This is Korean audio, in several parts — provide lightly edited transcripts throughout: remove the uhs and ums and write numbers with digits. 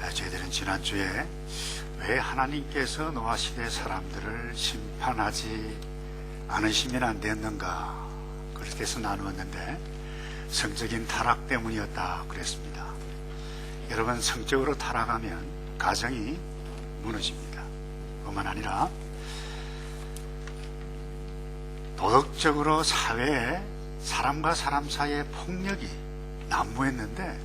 저희들은 지난주에 왜 하나님께서 노아 시대 사람들을 심판하지 않으시면 안 됐는가 그렇게 해서 나누었는데 성적인 타락 때문이었다 그랬습니다. 여러분, 성적으로 타락하면 가정이 무너집니다. 뿐만 아니라 도덕적으로 사회에 사람과 사람 사이의 폭력이 난무했는데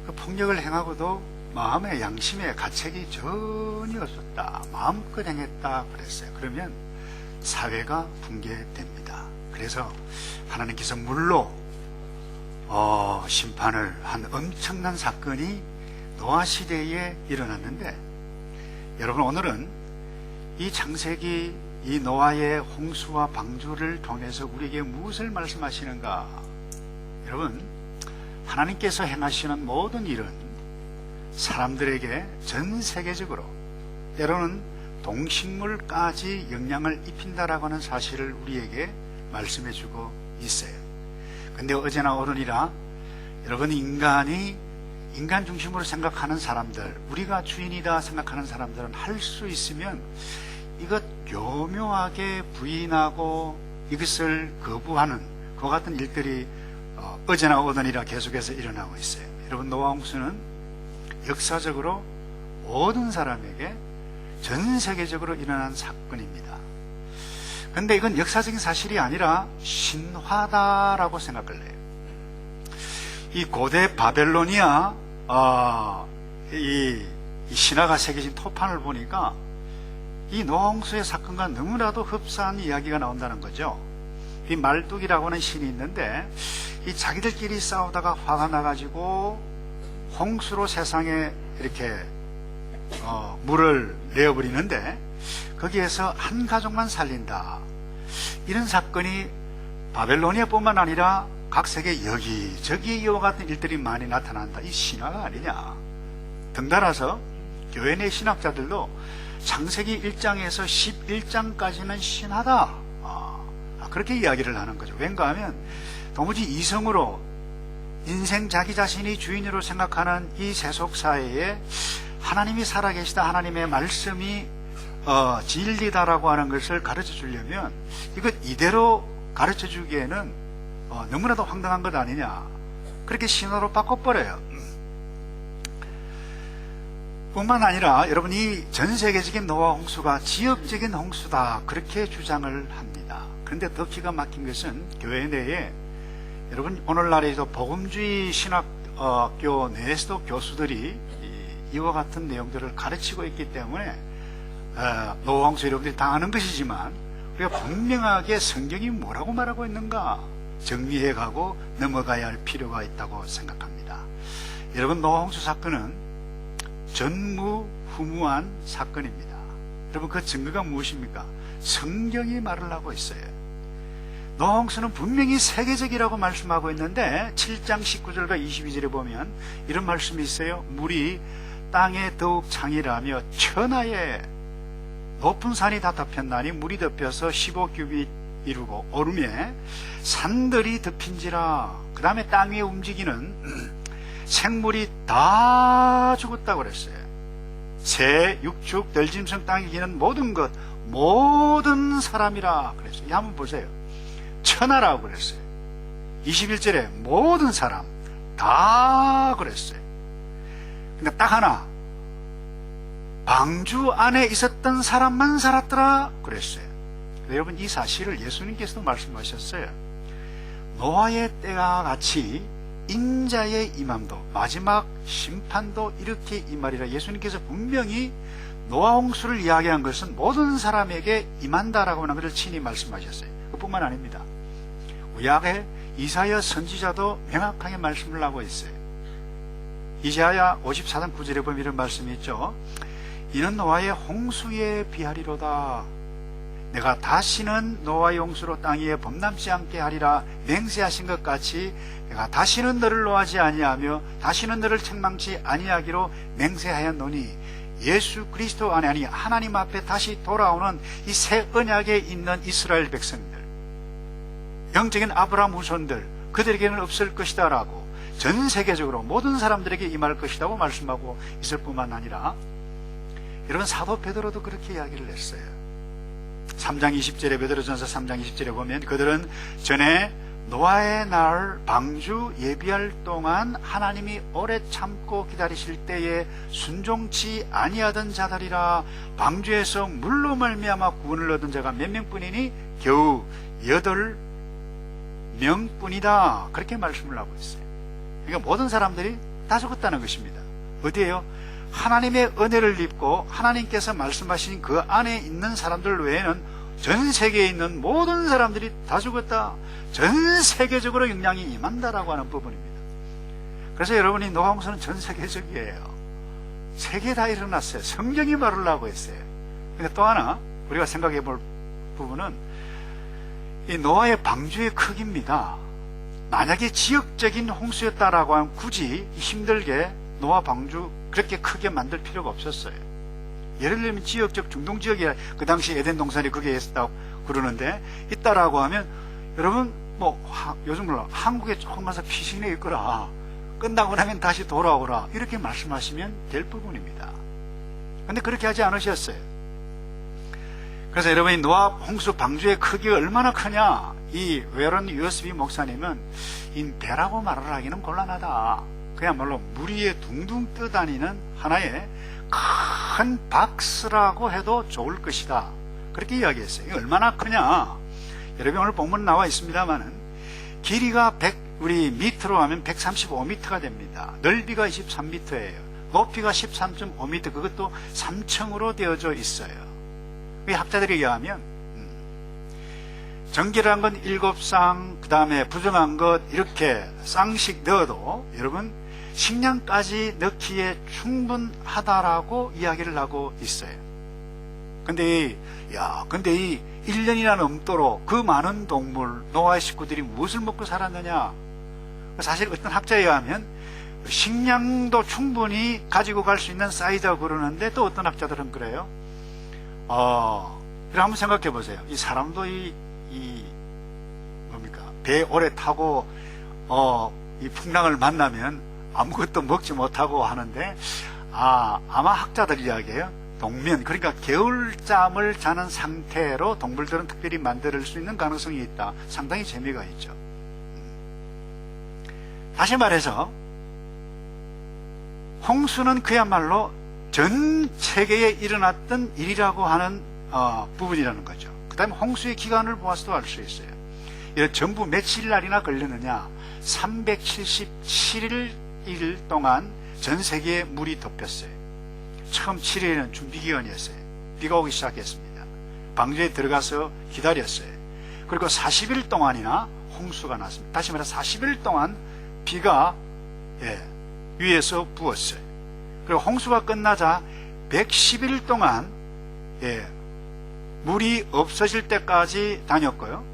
그 폭력을 행하고도 마음의 양심의 가책이 전혀 없었다, 마음껏 행했다 그랬어요. 그러면 사회가 붕괴됩니다. 그래서 하나님께서 물로 심판을 한 엄청난 사건이 노아 시대에 일어났는데, 여러분, 오늘은 이 창세기 이 노아의 홍수와 방주를 통해서 우리에게 무엇을 말씀하시는가? 여러분, 하나님께서 행하시는 모든 일은 사람들에게 전 세계적으로, 때로는 동식물까지 영향을 입힌다라고 하는 사실을 우리에게 말씀해 주고 있어요. 근데 어제나 오늘이라 여러분, 인간 중심으로 생각하는 사람들, 우리가 주인이다 생각하는 사람들은 할 수 있으면 이것 교묘하게 부인하고 이것을 거부하는 그와 같은 일들이 어제나 오늘이라 계속해서 일어나고 있어요. 여러분, 노아 홍수는 역사적으로 모든 사람에게 전 세계적으로 일어난 사건입니다. 그런데 이건 역사적인 사실이 아니라 신화다라고 생각을 해요. 이 고대 바벨로니아 이 신화가 새겨진 토판을 보니까 이 노아 홍수의 사건과 너무나도 흡사한 이야기가 나온다는 거죠. 이 말뚝이라고 하는 신이 있는데, 이 자기들끼리 싸우다가 화가 나가지고 홍수로 세상에 이렇게 물을 내어버리는데 거기에서 한 가족만 살린다, 이런 사건이 바벨로니아뿐만 아니라 각 세계 여기저기 이와 같은 일들이 많이 나타난다. 이 신화가 아니냐. 덩달아서 교회 내 신학자들도 창세기 1장에서 11장까지는 신화다, 그렇게 이야기를 하는 거죠. 왠가 하면 도무지 이성으로 인생 자기 자신이 주인으로 생각하는 이 세속사회에 하나님이 살아계시다, 하나님의 말씀이 진리다라고 하는 것을 가르쳐 주려면 이것 이대로 가르쳐 주기에는 너무나도 황당한 것 아니냐, 그렇게 신화로 바꿔버려요. 뿐만 아니라 여러분, 이 전 세계적인 노아 홍수가 지역적인 홍수다, 그렇게 주장을 합니다. 그런데 더 기가 막힌 것은 교회 내에, 여러분, 오늘날에도 복음주의 신학교 내에서도 교수들이 이와 같은 내용들을 가르치고 있기 때문에 노아 홍수 여러분들이 다 아는 것이지만 우리가 분명하게 성경이 뭐라고 말하고 있는가 정리해 가고 넘어가야 할 필요가 있다고 생각합니다. 여러분, 노아 홍수 사건은 전무후무한 사건입니다. 여러분, 그 증거가 무엇입니까? 성경이 말을 하고 있어요. 노아 홍수는 분명히 세계적이라고 말씀하고 있는데 7장 19절과 22절에 보면 이런 말씀이 있어요. 물이 땅에 더욱 창이라며 천하에 높은 산이 다 덮였나니 물이 덮여서 15규빗 이루고 오름에 산들이 덮인지라. 그 다음에 땅 위에 움직이는 생물이 다 죽었다고 그랬어요. 새, 육축, 들짐승, 땅에 기는 모든 것, 모든 사람이라 그랬어요. 한번 보세요. 천하라고 그랬어요. 21절에 모든 사람 다 그랬어요. 그러니까 딱 하나, 방주 안에 있었던 사람만 살았더라 그랬어요. 여러분, 이 사실을 예수님께서도 말씀하셨어요. 노아의 때와 같이 인자의 임함도, 마지막 심판도 이렇게 임하리라. 예수님께서 분명히 노아 홍수를 이야기한 것은 모든 사람에게 임한다라고 하는 것을 친히 말씀하셨어요. 그뿐만 아닙니다. 구약의 이사야 선지자도 명확하게 말씀을 하고 있어요. 이사야 54장 9절에 보면 이런 말씀이 있죠. 이는 노아의 홍수에 비하리로다. 내가 다시는 노아의 홍수로 땅 위에 범람치 않게 하리라 맹세하신 것 같이 내가 다시는 너를 노하지 아니하며 다시는 너를 책망치 아니하기로 맹세하였노니, 예수 그리스도 안에, 아니 하나님 앞에 다시 돌아오는 이 새 언약에 있는 이스라엘 백성들, 영적인 아브라함 후손들, 그들에게는 없을 것이다 라고 전 세계적으로 모든 사람들에게 임할 것이라고 말씀하고 있을 뿐만 아니라, 여러분 사도 베드로도 그렇게 이야기를 했어요. 3장 20절에, 베드로전서 3장 20절에 보면, 그들은 전에 노아의 날 방주 예비할 동안 하나님이 오래 참고 기다리실 때에 순종치 아니하던 자들이라. 방주에서 물로 말미암아 구원을 얻은 자가 몇 명뿐이니 겨우 8명뿐이다. 그렇게 말씀을 하고 있어요. 그러니까 모든 사람들이 다 죽었다는 것입니다. 어디에요? 하나님의 은혜를 입고 하나님께서 말씀하신 그 안에 있는 사람들 외에는 전 세계에 있는 모든 사람들이 다 죽었다. 전 세계적으로 영향이 임한다라고 하는 부분입니다. 그래서 여러분이 노아홍수는 전 세계적이에요. 세계에 다 일어났어요. 성경이 말을 하고 있어요. 근데 또 하나 우리가 생각해 볼 부분은 이 노아의 방주의 크기입니다. 만약에 지역적인 홍수였다라고 하면 굳이 힘들게 노아 방주 그렇게 크게 만들 필요가 없었어요. 예를 들면 지역적 중동 지역이 그 당시 에덴 동산이 그게 있었다고 그러는데, 있다라고 하면 여러분 요즘 물론 한국에 조금 가서 피신해 있거라, 끝나고 나면 다시 돌아오라, 이렇게 말씀하시면 될 부분입니다. 근데 그렇게 하지 않으셨어요. 그래서 여러분이 노아 홍수 방주의 크기가 얼마나 크냐, 이 웨런 USB 목사님은 이 배라고 말을 하기는 곤란하다. 그야말로 물 위에 둥둥 떠다니는 하나의 큰 박스라고 해도 좋을 것이다. 그렇게 이야기했어요. 이게 얼마나 크냐. 여러분 오늘 본문 나와 있습니다만은 길이가 우리 미터로 하면 135m가 됩니다. 넓이가 23m예요. 높이가 13.5m, 그것도 3층으로 되어져 있어요. 학자들에 의하면 정결한 건 7쌍, 그 다음에 부정한 것 이렇게 쌍씩 넣어도 여러분 식량까지 넣기에 충분하다라고 이야기를 하고 있어요. 근데 이 1년이나 넘도록 그 많은 동물, 노아의 식구들이 무엇을 먹고 살았느냐? 사실 어떤 학자에 의하면 식량도 충분히 가지고 갈 수 있는 사이즈라고 그러는데, 또 어떤 학자들은 그래요. 그럼 한번 생각해 보세요. 이 사람도 배 오래 타고 이 풍랑을 만나면 아무것도 먹지 못하고 하는데, 아마 학자들 이야기예요. 동면, 그러니까 겨울잠을 자는 상태로 동물들은 특별히 만들 수 있는 가능성이 있다. 상당히 재미가 있죠. 다시 말해서 홍수는 그야말로 전 세계에 일어났던 일이라고 하는 부분이라는 거죠. 그 다음에 홍수의 기간을 보아서도 알 수 있어요. 이거 전부 며칠 날이나 걸렸느냐? 377일 동안 전 세계에 물이 덮였어요. 처음 7일에는 준비기간이었어요. 비가 오기 시작했습니다. 방주에 들어가서 기다렸어요. 그리고 40일 동안이나 홍수가 났습니다. 다시 말해 40일 동안 비가 위에서 부었어요. 그리고 홍수가 끝나자 110일 동안 물이 없어질 때까지 다녔고요.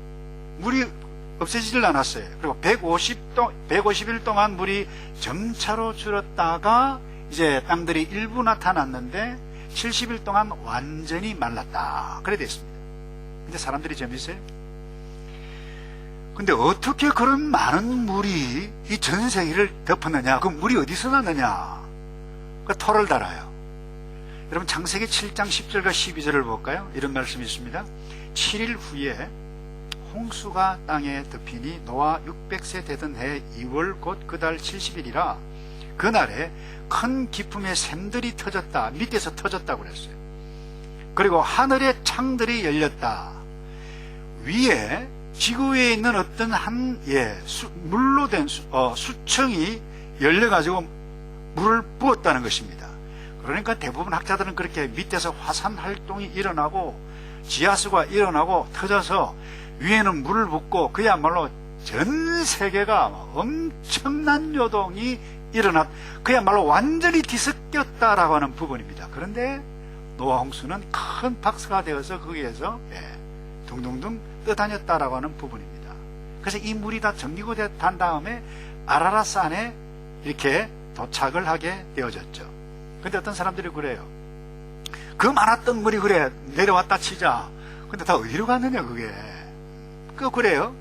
물이 없어지질 않았어요. 그리고 150일 동안 물이 점차로 줄었다가 이제 땅들이 일부 나타났는데 70일 동안 완전히 말랐다. 그래 됐습니다. 근데 사람들이 재밌어요. 근데 어떻게 그런 많은 물이 이 전 세계를 덮었느냐? 그 물이 어디서 났느냐? 그 토를 달아요. 여러분 창세기 7장 10절과 12절을 볼까요? 이런 말씀이 있습니다. 7일 후에 홍수가 땅에 덮이니 노아 600세 되던 해 2월 곧 그 달 70일이라 그날에 큰 기품의 샘들이 터졌다. 밑에서 터졌다고 그랬어요. 그리고 하늘의 창들이 열렸다. 위에 지구 위에 있는 어떤 물로 된 수청이 열려가지고 물을 부었다는 것입니다. 그러니까 대부분 학자들은 그렇게 밑에서 화산 활동이 일어나고 지하수가 일어나고 터져서 위에는 물을 붓고 그야말로 전 세계가 엄청난 요동이 그야말로 완전히 뒤섞였다라고 하는 부분입니다. 그런데 노아 홍수는 큰 박스가 되어서 거기에서 둥둥둥 떠다녔다라고 하는 부분입니다. 그래서 이 물이 다 정리가 된 다음에 아라라산에 이렇게 도착을 하게 되어졌죠. 근데 어떤 사람들이 그래요. 그 많았던 물이 그래 내려왔다 치자. 근데 다 어디로 갔느냐 그게. 그래요.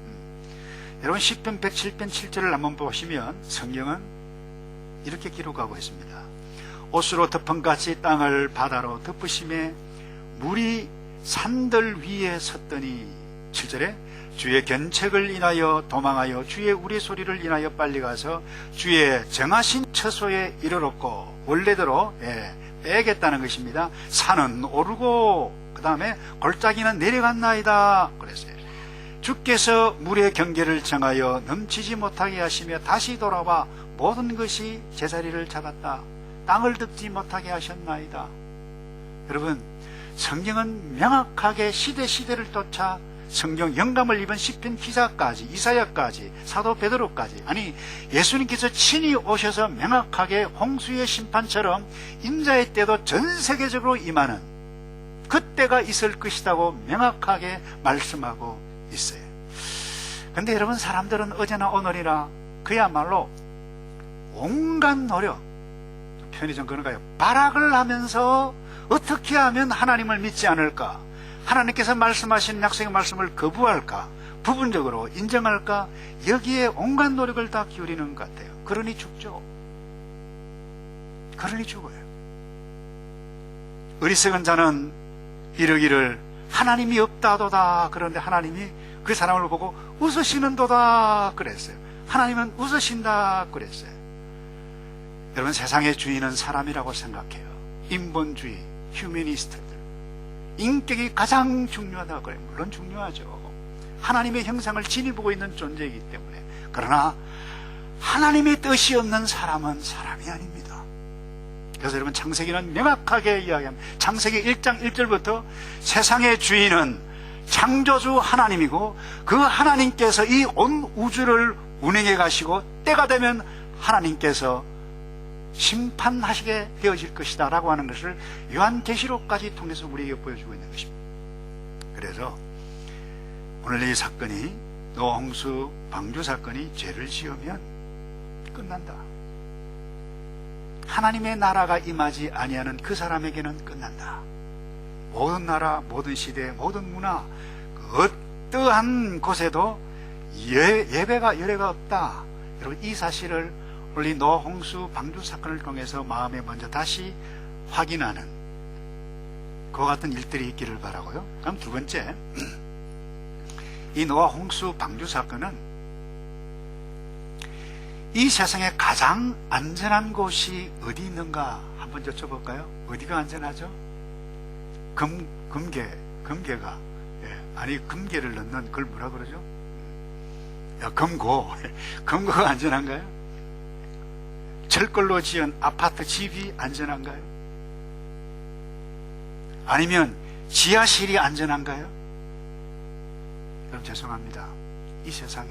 여러분 시편 107편 7절을 한번 보시면 성경은 이렇게 기록하고 있습니다. 옷으로 덮은같이 땅을 바다로 덮으심에 물이 산들 위에 섰더니 7절에 주의 견책을 인하여 도망하여 주의 우리 소리를 인하여 빨리 가서 주의 정하신 처소에 이르렀고 원래대로 빼겠다는 것입니다. 산은 오르고 그 다음에 골짜기는 내려갔나이다 그랬어요. 주께서 물의 경계를 정하여 넘치지 못하게 하시며 다시 돌아와 모든 것이 제자리를 잡았다. 땅을 덮지 못하게 하셨나이다. 여러분, 성경은 명확하게 시대를 쫓아 성경 영감을 입은 시편 기사까지 이사야까지 사도 베드로까지, 아니 예수님께서 친히 오셔서 명확하게 홍수의 심판처럼 인자의 때도 전 세계적으로 임하는 그때가 있을 것이라고 명확하게 말씀하고 있어요. 근데 여러분, 사람들은 어제나 오늘이나 그야말로 온갖 노력, 표현이 좀 그런가요? 발악을 하면서 어떻게 하면 하나님을 믿지 않을까, 하나님께서 말씀하신 약속의 말씀을 거부할까, 부분적으로 인정할까, 여기에 온갖 노력을 다 기울이는 것 같아요. 그러니 죽죠. 그러니 죽어요. 어리석은 자는 이르기를 하나님이 없다도다. 그런데 하나님이 그 사람을 보고 웃으시는도다 그랬어요. 하나님은 웃으신다 그랬어요. 여러분, 세상의 주인은 사람이라고 생각해요. 인본주의, 휴머니스트들, 인격이 가장 중요하다 그래요. 물론 중요하죠. 하나님의 형상을 지니보고 있는 존재이기 때문에. 그러나 하나님의 뜻이 없는 사람은 사람이 아닙니다. 그래서 여러분, 창세기는 명확하게 이야기합니다. 창세기 1장 1절부터 세상의 주인은 창조주 하나님이고 그 하나님께서 이 온 우주를 운행해 가시고 때가 되면 하나님께서 심판하시게 되어질 것이다 라고 하는 것을 요한계시록까지 통해서 우리에게 보여주고 있는 것입니다. 그래서 오늘 이 사건이, 노홍수 방주 사건이 죄를 지으면 끝난다. 하나님의 나라가 임하지 아니하는 그 사람에게는 끝난다. 모든 나라, 모든 시대, 모든 문화, 어떠한 곳에도 예배가 열애가 없다. 여러분, 이 사실을 우리 노홍수 방주 사건을 통해서 마음에 먼저 다시 확인하는 그와 같은 일들이 있기를 바라고요. 그럼 두 번째, 이 노홍수 방주 사건은 이 세상에 가장 안전한 곳이 어디 있는가 한번 여쭤볼까요? 어디가 안전하죠? 금괴가, 아니 금괴를 넣는 그걸 뭐라 그러죠? 금고가 안전한가요? 철걸로 지은 아파트 집이 안전한가요? 아니면 지하실이 안전한가요? 여러분, 죄송합니다. 이 세상에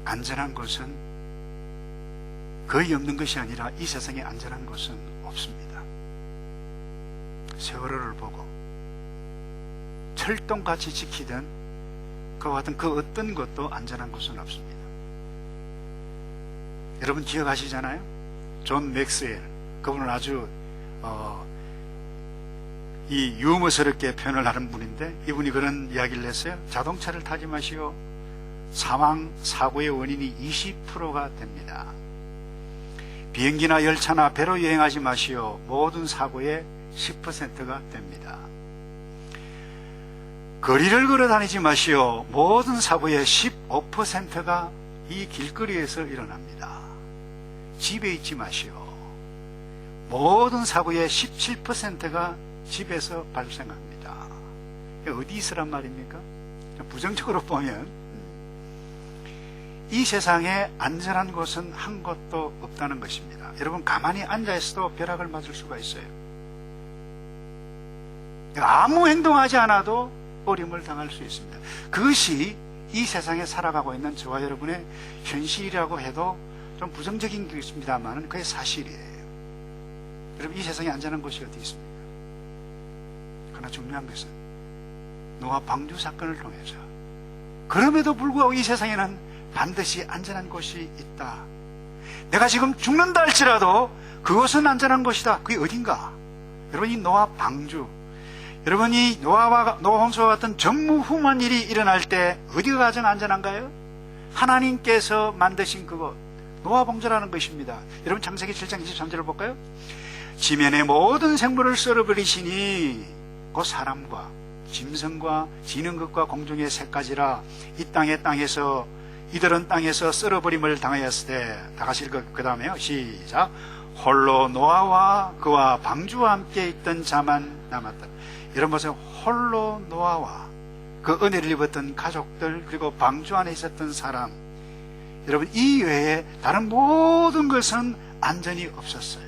안전한 곳은 거의 없는 것이 아니라 이 세상에 안전한 곳은 없습니다. 세월호를 보고 철동같이 지키던 그와 같은 그 어떤 것도 안전한 곳은 없습니다. 여러분 기억하시잖아요? 존 맥스웰, 그분은 아주 이 유머스럽게 표현을 하는 분인데, 이분이 그런 이야기를 했어요. 자동차를 타지 마시오. 사고의 원인이 20%가 됩니다. 비행기나 열차나 배로 여행하지 마시오. 모든 사고의 10%가 됩니다. 거리를 걸어 다니지 마시오. 모든 사고의 15%가 이 길거리에서 일어납니다. 집에 있지 마시오. 모든 사고의 17%가 집에서 발생합니다. 어디 있으란 말입니까? 부정적으로 보면 이 세상에 안전한 곳은 한 곳도 없다는 것입니다. 여러분, 가만히 앉아있어도 벼락을 맞을 수가 있어요. 아무 행동하지 않아도 어려움을 당할 수 있습니다. 그것이 이 세상에 살아가고 있는 저와 여러분의 현실이라고 해도 좀 부정적인 것입니다만 그게 사실이에요. 여러분, 이 세상에 안전한 곳이 어디 있습니까? 그러나 중요한 것은 노아 방주 사건을 통해서 그럼에도 불구하고 이 세상에는 반드시 안전한 곳이 있다. 내가 지금 죽는다 할지라도 그것은 안전한 곳이다. 그게 어딘가? 여러분, 이 노아 방주, 여러분, 이 노아와 홍수와 같은 전무후무한 일이 일어날 때 어디가 가장 안전한가요? 하나님께서 만드신 그곳, 노아 봉조라는 것입니다. 여러분, 창세기 7장 23절을 볼까요? 지면의 모든 생물을 썰어버리시니 그 사람과 짐승과 지는 것과 공중의 새까지라 이 땅에서 이들은 땅에서 썰어버림을 당하였을 때, 다 같이 그 다음에요. 시작. 홀로 노아와 그와 방주와 함께 있던 자만 남았다. 여러분 보세요. 홀로 노아와 그 은혜를 입었던 가족들, 그리고 방주 안에 있었던 사람, 여러분, 이 외에 다른 모든 것은 안전이 없었어요.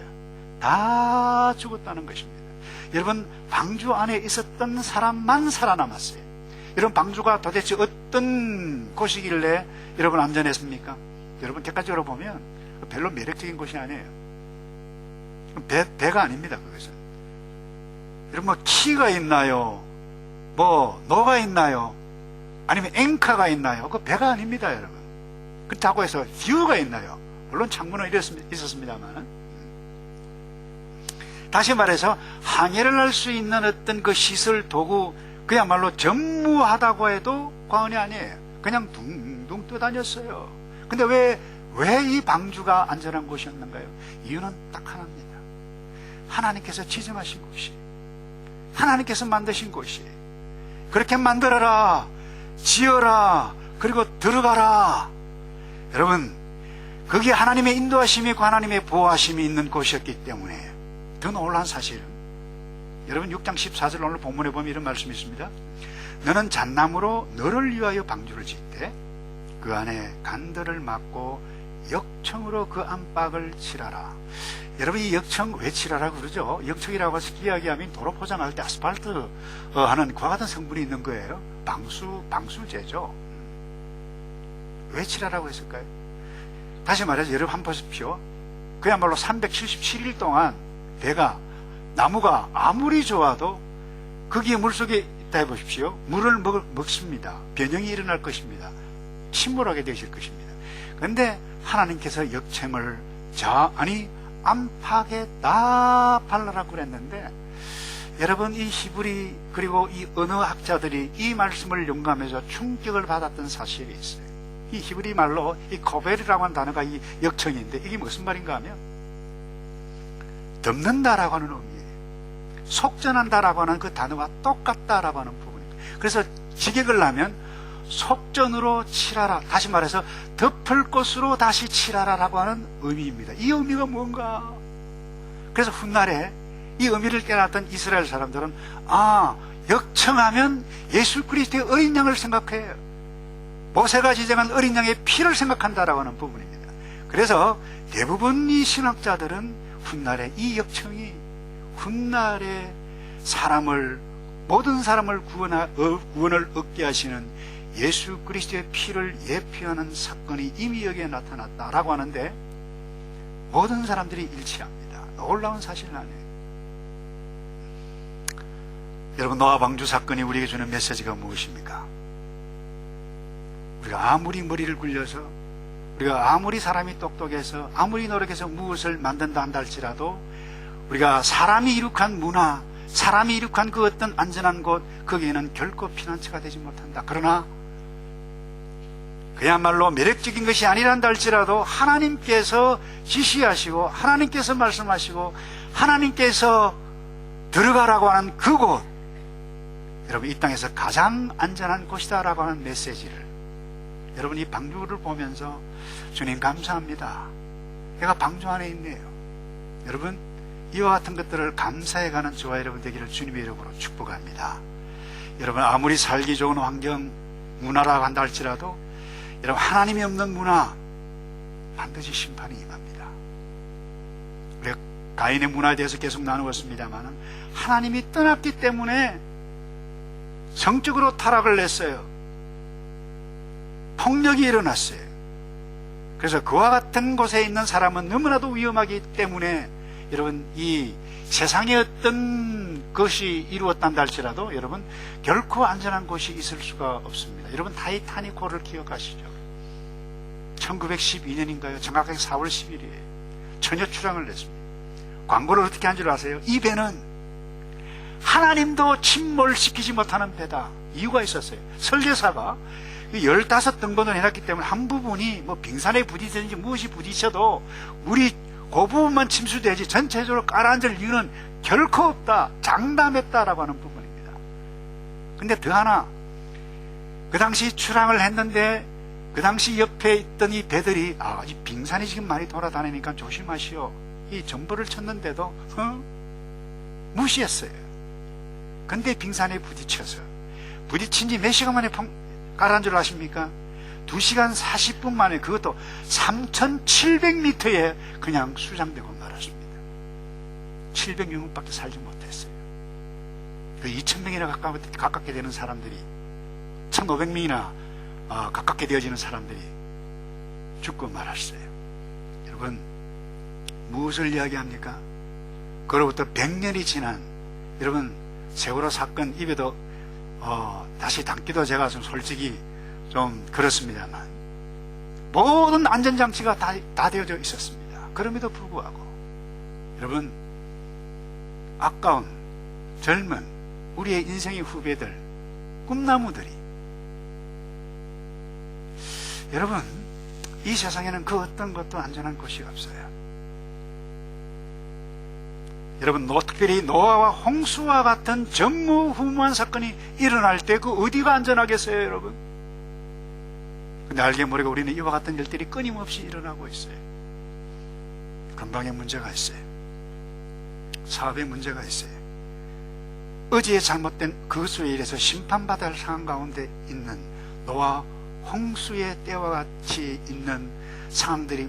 다 죽었다는 것입니다. 여러분, 방주 안에 있었던 사람만 살아남았어요. 여러분, 방주가 도대체 어떤 곳이길래 여러분 안전했습니까? 여러분, 객관적으로 보면 별로 매력적인 곳이 아니에요. 배가 아닙니다. 그것은. 여러분, 뭐 키가 있나요? 뭐 노가 있나요? 아니면 앵카가 있나요? 그 배가 아닙니다, 여러분. 그렇다고 해서 뷰가 있나요? 물론 창문은 있었습니다만, 다시 말해서 항해를 할 수 있는 어떤 그 시설, 도구, 그야말로 전무하다고 해도 과언이 아니에요. 그냥 둥둥 떠다녔어요. 근데 왜 이 방주가 안전한 곳이었는가요? 이유는 딱 하나입니다. 하나님께서 지정하신 곳이, 하나님께서 만드신 곳이, 그렇게 만들어라, 지어라, 그리고 들어가라. 여러분, 그게 하나님의 인도하심이 있고 하나님의 보호하심이 있는 곳이었기 때문에 더 놀라운 사실은, 여러분 6장 14절 오늘 본문에 보면 이런 말씀이 있습니다. 너는 잣나무로 너를 위하여 방주를 짓되 그 안에 간들을 막고 역청으로 그 안팎을 칠하라. 여러분, 이 역청 왜 칠하라고 그러죠? 역청이라고 해서 이야기하면 도로 포장할 때 아스팔트 하는 그와 같은 성분이 있는 거예요. 방수제죠. 왜 칠하라고 했을까요? 다시 말해서 여러분 한번 보십시오. 그야말로 377일 동안 배가, 나무가 아무리 좋아도 거기에 물속에 있다 해보십시오. 물을 먹습니다. 변형이 일어날 것입니다. 침몰하게 되실 것입니다. 그런데 하나님께서 역청을 안팎에다 발라라고 그랬는데, 여러분, 이 히브리 그리고 이 언어학자들이 이 말씀을 용감해서 충격을 받았던 사실이 있어요. 이 히브리 말로 이 코벨이라고 하는 단어가 이 역청인데, 이게 무슨 말인가 하면 덮는다라고 하는 의미예요. 속전한다라고 하는 그 단어와 똑같다라고 하는 부분입니다. 그래서 직역을 하면 속전으로 칠하라, 다시 말해서 덮을 곳으로 다시 칠하라라고 하는 의미입니다. 이 의미가 뭔가? 그래서 훗날에 이 의미를 깨닫던 이스라엘 사람들은, 역청하면 예수 그리스도의 어린 양을 생각해요. 모세가 지정한 어린 양의 피를 생각한다라고 하는 부분입니다. 그래서 대부분 이 신학자들은 훗날에 이 역청이 훗날에 모든 사람을 구원을 얻게 하시는 예수 그리스도의 피를 예표하는 사건이 이미 여기에 나타났다라고 하는데, 모든 사람들이 일치합니다. 놀라운 사실 아니에요. 여러분, 노아 방주 사건이 우리에게 주는 메시지가 무엇입니까? 우리가 아무리 머리를 굴려서, 우리가 아무리 사람이 똑똑해서, 아무리 노력해서 무엇을 만든다 한다 할지라도, 우리가 사람이 이룩한 문화, 사람이 이룩한 그 어떤 안전한 곳, 거기에는 결코 피난처가 되지 못한다. 그러나 그야말로 매력적인 것이 아니란다 할지라도 하나님께서 지시하시고 하나님께서 말씀하시고 하나님께서 들어가라고 하는 그곳, 여러분, 이 땅에서 가장 안전한 곳이다라고 하는 메시지를, 여러분, 이 방주를 보면서 주님 감사합니다, 내가 방주 안에 있네요. 여러분, 이와 같은 것들을 감사해가는 저와 여러분 되기를 주님의 이름으로 축복합니다. 여러분, 아무리 살기 좋은 환경, 문화라고 한다 할지라도, 여러분, 하나님이 없는 문화, 반드시 심판이 임합니다. 우리가 가인의 문화에 대해서 계속 나누었습니다만, 하나님이 떠났기 때문에 성적으로 타락을 했어요. 폭력이 일어났어요. 그래서 그와 같은 곳에 있는 사람은 너무나도 위험하기 때문에, 여러분, 이 세상에 어떤 것이 이루었단다 할지라도 여러분, 결코 안전한 곳이 있을 수가 없습니다. 여러분, 타이타닉호를 기억하시죠? 1912년인가요? 정확하게 4월 10일이에요. 처녀 출항을 냈습니다. 광고를 어떻게 한 줄 아세요? 이 배는 하나님도 침몰시키지 못하는 배다. 이유가 있었어요. 설계사가 15등분을 해놨기 때문에 한 부분이 뭐 빙산에 부딪히든지 무엇이 부딪혀도 물이 그 부분만 침수되지 전체적으로 가라앉을 이유는 결코 없다. 장담했다라고 하는 부분입니다. 근데 더 하나, 그 당시 출항을 했는데 그 당시 옆에 있던 이 배들이 이 빙산이 지금 많이 돌아다니니까 조심하시오. 이 정보를 쳤는데도 무시했어요. 근데 빙산에 부딪힌 지 몇 시간 만에 가라앉은 줄 아십니까? 2시간 40분 만에, 그것도 3,700m에 그냥 수장되고 말았습니다. 700명밖에 살지 못했어요. 그 2,000명이나 가깝게 되는 사람들이, 1,500명이나 가깝게 되어지는 사람들이 죽고 말았어요. 여러분, 무엇을 이야기합니까? 그로부터 100년이 지난, 여러분, 세월호 사건 입에도 다시 담기도 제가 좀 솔직히 좀 그렇습니다만, 모든 안전장치가 다 되어져 있었습니다. 그럼에도 불구하고 여러분, 아까운 젊은 우리의 인생의 후배들, 꿈나무들이, 여러분, 이 세상에는 그 어떤 것도 안전한 곳이 없어요. 여러분, 특별히 노아와 홍수와 같은 전무후무한 사건이 일어날 때 그 어디가 안전하겠어요, 여러분? 근데 알게 모르게 우리는 이와 같은 일들이 끊임없이 일어나고 있어요. 건강에 문제가 있어요. 사업에 문제가 있어요. 어제의 잘못된 그것으로 인해서 심판받을 상황 가운데 있는 노아 홍수의 때와 같이 있는 상황들이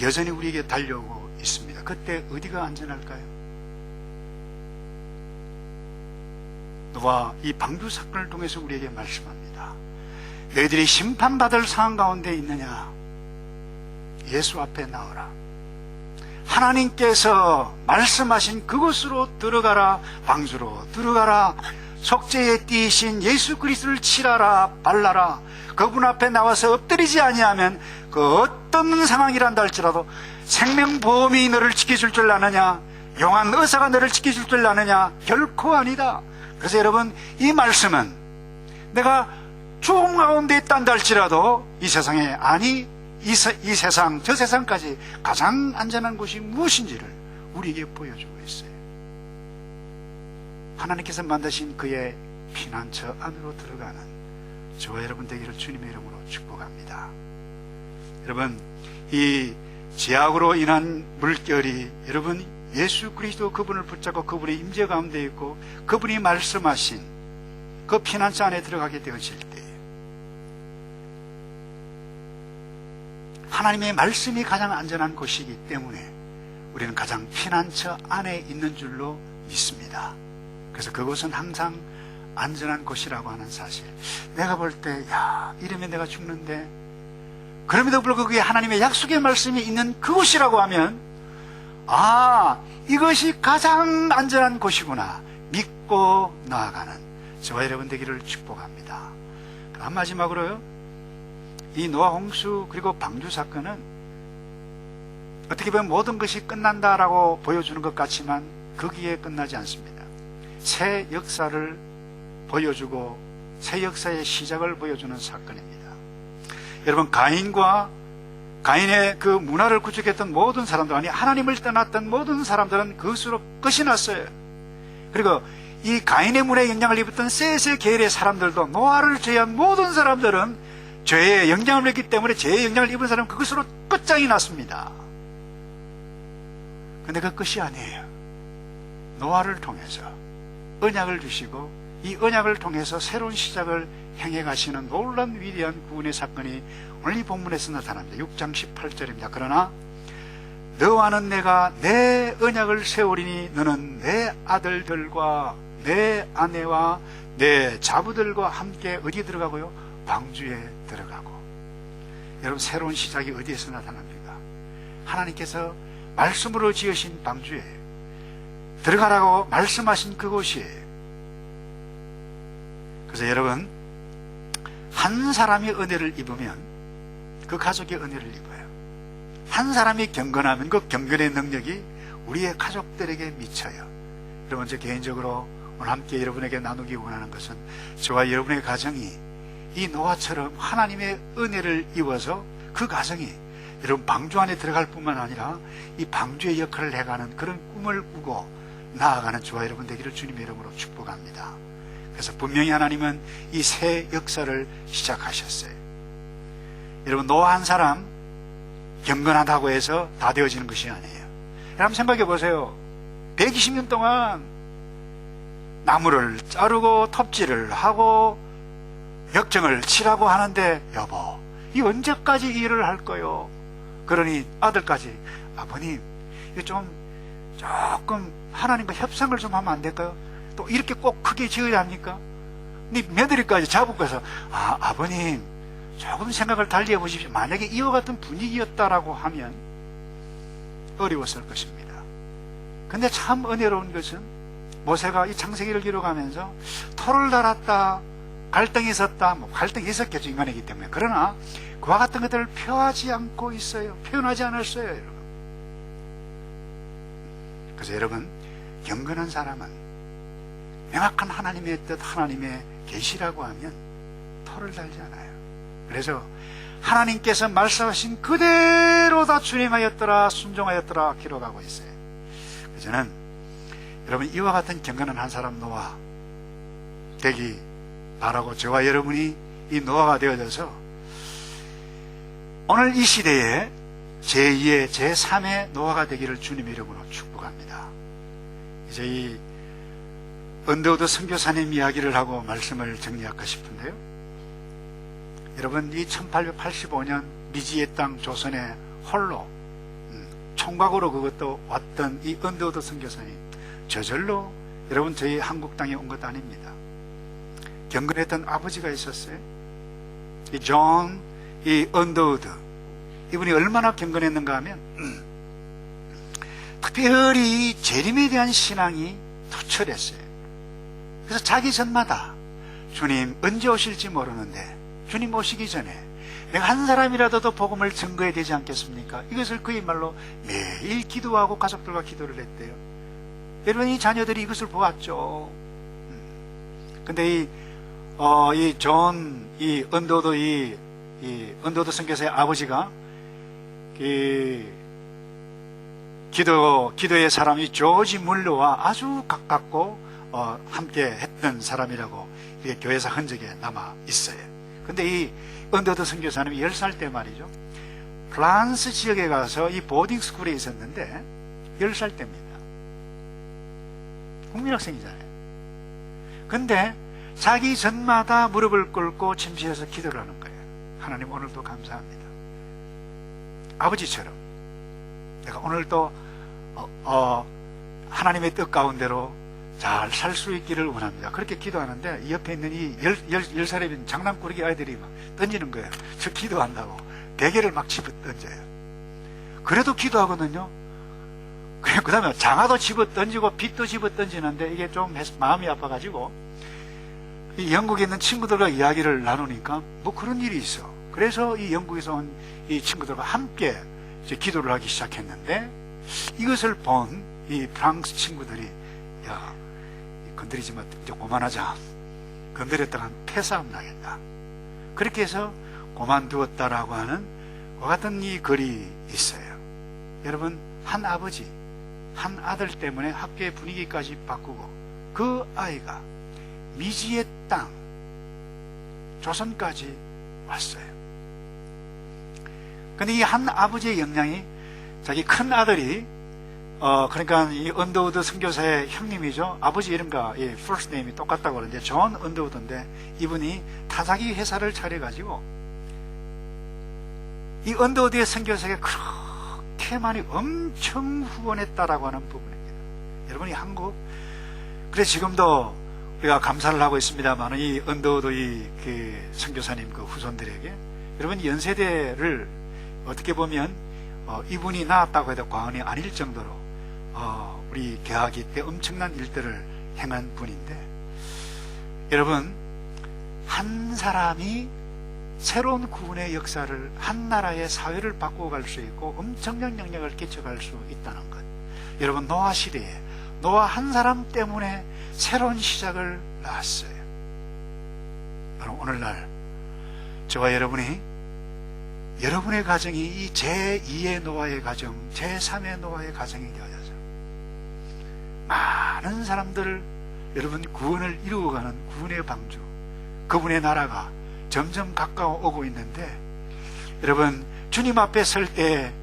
여전히 우리에게 달려오고 있습니다. 그때 어디가 안전할까요? 노아 이 방주 사건을 통해서 우리에게 말씀합니다. 너희들이 심판받을 상황 가운데 있느냐? 예수 앞에 나오라. 하나님께서 말씀하신 그곳으로 들어가라. 방주로 들어가라. 속죄에 띄신 예수 그리스도를 치라라, 발라라. 그분 앞에 나와서 엎드리지 아니하면 그 어떤 상황이란다 할지라도 생명보험이 너를 지켜줄 줄 아느냐? 용한 의사가 너를 지켜줄 줄 아느냐? 결코 아니다. 그래서 여러분, 이 말씀은 내가 죽음 가운데 있단다 할지라도 이 세상에, 이 세상, 저 세상까지 가장 안전한 곳이 무엇인지를 우리에게 보여주고 있어요. 하나님께서 만드신 그의 피난처 안으로 들어가는 저와 여러분 되기를 주님의 이름으로 축복합니다. 여러분, 이 죄악으로 인한 물결이, 여러분, 예수 그리스도 그분을 붙잡고 그분의 임재 가운데 있고 그분이 말씀하신 그 피난처 안에 들어가게 되어질 때, 하나님의 말씀이 가장 안전한 곳이기 때문에 우리는 가장 피난처 안에 있는 줄로 믿습니다. 그래서 그곳은 항상 안전한 곳이라고 하는 사실. 내가 볼 때, 이러면 내가 죽는데, 그럼에도 불구하고 그게 하나님의 약속의 말씀이 있는 그곳이라고 하면, 이것이 가장 안전한 곳이구나 믿고 나아가는 저와 여러분 되기를 축복합니다. 그럼 마지막으로요, 이 노아 홍수 그리고 방주 사건은 어떻게 보면 모든 것이 끝난다라고 보여주는 것 같지만 거기에 끝나지 않습니다. 새 역사를 보여주고 새 역사의 시작을 보여주는 사건입니다. 여러분, 가인의 그 문화를 구축했던 모든 사람들, 하나님을 떠났던 모든 사람들은 그것으로 끝이 났어요. 그리고 이 가인의 문화에 영향을 입었던 셋의 계열의 사람들도, 노아를 제외한 모든 사람들은 죄에 영향을 입기 때문에 죄에 영향을 입은 사람은 그것으로 끝장이 났습니다. 근데 그 끝이 아니에요. 노아를 통해서 언약을 주시고 이 언약을 통해서 새로운 시작을 행해 가시는 놀라운 위대한 구원의 사건이 오늘 이 본문에서 나타납니다. 6장 18절입니다. 그러나 너와는 내가 내 언약을 세우리니 너는 내 아들들과 내 아내와 내 자부들과 함께 어디에 들어가고요? 방주에 들어가고. 여러분, 새로운 시작이 어디에서 나타납니까? 하나님께서 말씀으로 지으신 방주에 들어가라고 말씀하신 그곳이에요. 그래서 여러분, 한 사람이 은혜를 입으면 그 가족이 은혜를 입어요. 한 사람이 경건하면 그 경건의 능력이 우리의 가족들에게 미쳐요. 여러분, 저 개인적으로 오늘 함께 여러분에게 나누기 원하는 것은 저와 여러분의 가정이 이 노아처럼 하나님의 은혜를 입어서 그 가정이 여러분 방주 안에 들어갈 뿐만 아니라 이 방주의 역할을 해가는 그런 꿈을 꾸고 나아가는 저와 여러분 되기를 주님의 이름으로 축복합니다. 그래서 분명히 하나님은 이 새 역사를 시작하셨어요. 여러분, 노아 한 사람 경건하다고 해서 다 되어지는 것이 아니에요. 여러분 생각해 보세요. 120년 동안 나무를 자르고 톱질을 하고 역정을 칠하고 하는데, 여보, 이 언제까지 일을 할 거요? 그러니 아들까지, 아버님, 이거 조금 하나님과 협상을 좀 하면 안 될까요? 또 이렇게 꼭 크게 지어야 합니까? 네 며느리까지 잡고서, 아버님, 조금 생각을 달리 해보십시오. 만약에 이와 같은 분위기였다라고 하면 어려웠을 것입니다. 근데 참 은혜로운 것은 모세가 이 창세기를 기록하면서 토를 달았다, 갈등이 있었다, 갈등이 있었겠죠, 인간이기 때문에. 그러나 그와 같은 것들을 표하지 않고 있어요. 표현하지 않았어요, 여러분. 그래서 여러분, 경건한 사람은 명확한 하나님의 뜻, 하나님의 계시라고 하면 토를 달지 않아요. 그래서 하나님께서 말씀하신 그대로 다 준행하였더라, 순종하였더라 기록하고 있어요. 그래서 저는 여러분, 이와 같은 경건한 한 사람 노아 되기 바라고, 저와 여러분이 이 노아가 되어져서 오늘 이 시대에 제2의 제3의 노아가 되기를 주님의 이름으로 축복합니다. 이제 이 언더우드 선교사님 이야기를 하고 말씀을 정리할까 싶은데요. 여러분, 이 1885년 미지의 땅 조선에 홀로 총각으로 그것도 왔던 이 언더우드 선교사님, 저절로 여러분 저희 한국 땅에 온 것 아닙니다. 경건했던 아버지가 있었어요. 이 언더우드, 이분이 얼마나 경건했는가 하면 특별히 재림에 대한 신앙이 투철했어요. 그래서 자기 전마다 주님 언제 오실지 모르는데 주님 오시기 전에 내가 한 사람이라도 더 복음을 증거해야 되지 않겠습니까? 이것을 그야말로 매일 기도하고 가족들과 기도를 했대요. 여러분, 이 자녀들이 이것을 보았죠. 근데 이 언더우드 선교사의 아버지가 기도의 사람이 조지 물러와 아주 가깝고 함께 했던 사람이라고 이게 교회사 흔적에 남아 있어요. 근데 이 언더우드 선교사님이 10살 때 말이죠, 프랑스 지역에 가서 이 보딩스쿨에 있었는데 10살 때입니다. 국민학생이잖아요. 근데 자기 전마다 무릎을 꿇고 침실에서 기도를 하는 거예요. 하나님, 오늘도 감사합니다. 아버지처럼 내가 오늘도 하나님의 뜻 가운데로 잘 살 수 있기를 원합니다. 그렇게 기도하는데 이 옆에 있는 이 10살에 된 장난꾸러기 아이들이 막 던지는 거예요. 저 기도한다고 베개를 막 집어 던져요. 그래도 기도하거든요. 그 다음에 장화도 집어 던지고 빗도 집어 던지는데 이게 좀 마음이 아파가지고 이 영국에 있는 친구들과 이야기를 나누니까 뭐 그런 일이 있어. 그래서 이 영국에서 온 이 친구들과 함께 이제 기도를 하기 시작했는데, 이것을 본 이 프랑스 친구들이, 야, 건드리지 마, 이제 그만하자. 건드렸다가 패싸움 나겠다. 그렇게 해서 그만두었다라고 하는 그 같은 이 글이 있어요. 여러분, 한 아버지, 한 아들 때문에 학교의 분위기까지 바꾸고 그 아이가 미지의 땅 조선까지 왔어요. 근데 이 한 아버지의 역량이 자기 큰 아들이 그러니까 이 언더우드 선교사의 형님이죠. 아버지 이름과 이 first name이 똑같다고 그러는데 존 언더우드인데, 이분이 타자기 회사를 차려가지고 이 언더우드의 선교사에게 그렇게 많이 엄청 후원했다라고 하는 부분입니다. 여러분이 한국, 그래서 지금도 우리가 감사를 하고 있습니다만 이 언더우드 그 선교사님 그 후손들에게, 여러분 연세대를 어떻게 보면 이분이 낳았다고 해도 과언이 아닐 정도로 우리 개학이 때 엄청난 일들을 행한 분인데, 여러분, 한 사람이 새로운 구원의 역사를, 한 나라의 사회를 바꾸어 갈 수 있고 엄청난 영향을 끼쳐갈 수 있다는 것. 여러분, 노아 시대에 노아 한 사람 때문에 새로운 시작을 낳았어요. 바로 오늘날 저와 여러분이, 여러분의 가정이 이 제2의 노아의 가정, 제3의 노아의 가정이 되어야죠. 많은 사람들, 여러분 구원을 이루어가는 구원의 방주, 그분의 나라가 점점 가까워 오고 있는데, 여러분 주님 앞에 설 때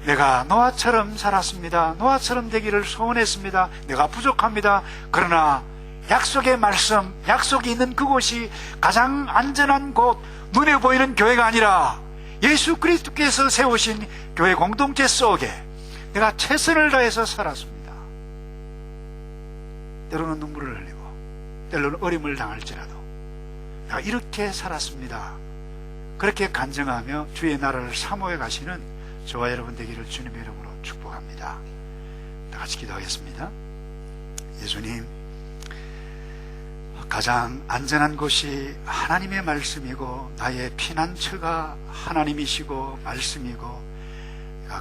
내가 노아처럼 살았습니다, 노아처럼 되기를 소원했습니다, 내가 부족합니다, 그러나 약속의 말씀, 약속이 있는 그곳이 가장 안전한 곳, 눈에 보이는 교회가 아니라 예수 그리스도께서 세우신 교회 공동체 속에 내가 최선을 다해서 살았습니다. 때로는 눈물을 흘리고 때로는 어림을 당할지라도 내가 이렇게 살았습니다, 그렇게 간증하며 주의 나라를 사모해 가시는 저와 여러분 되기를 주님의 이름으로 축복합니다. 다 같이 기도하겠습니다. 예수님, 가장 안전한 곳이 하나님의 말씀이고 나의 피난처가 하나님이시고 말씀이고,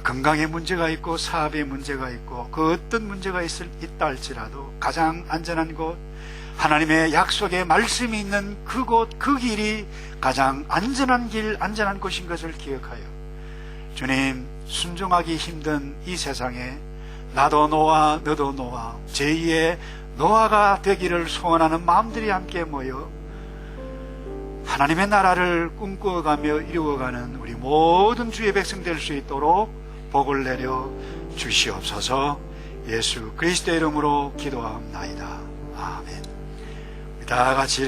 건강에 문제가 있고 사업에 문제가 있고 그 어떤 문제가 있다 할지라도 가장 안전한 곳, 하나님의 약속의 말씀이 있는 그곳, 그 길이 가장 안전한 길, 안전한 곳인 것을 기억하여 주님, 순종하기 힘든 이 세상에 나도 노아, 너도 노아, 제2의 노아가 되기를 소원하는 마음들이 함께 모여 하나님의 나라를 꿈꾸어가며 이루어가는 우리 모든 주의 백성 될 수 있도록 복을 내려 주시옵소서. 예수 그리스도의 이름으로 기도하옵나이다. 아멘. 다 같이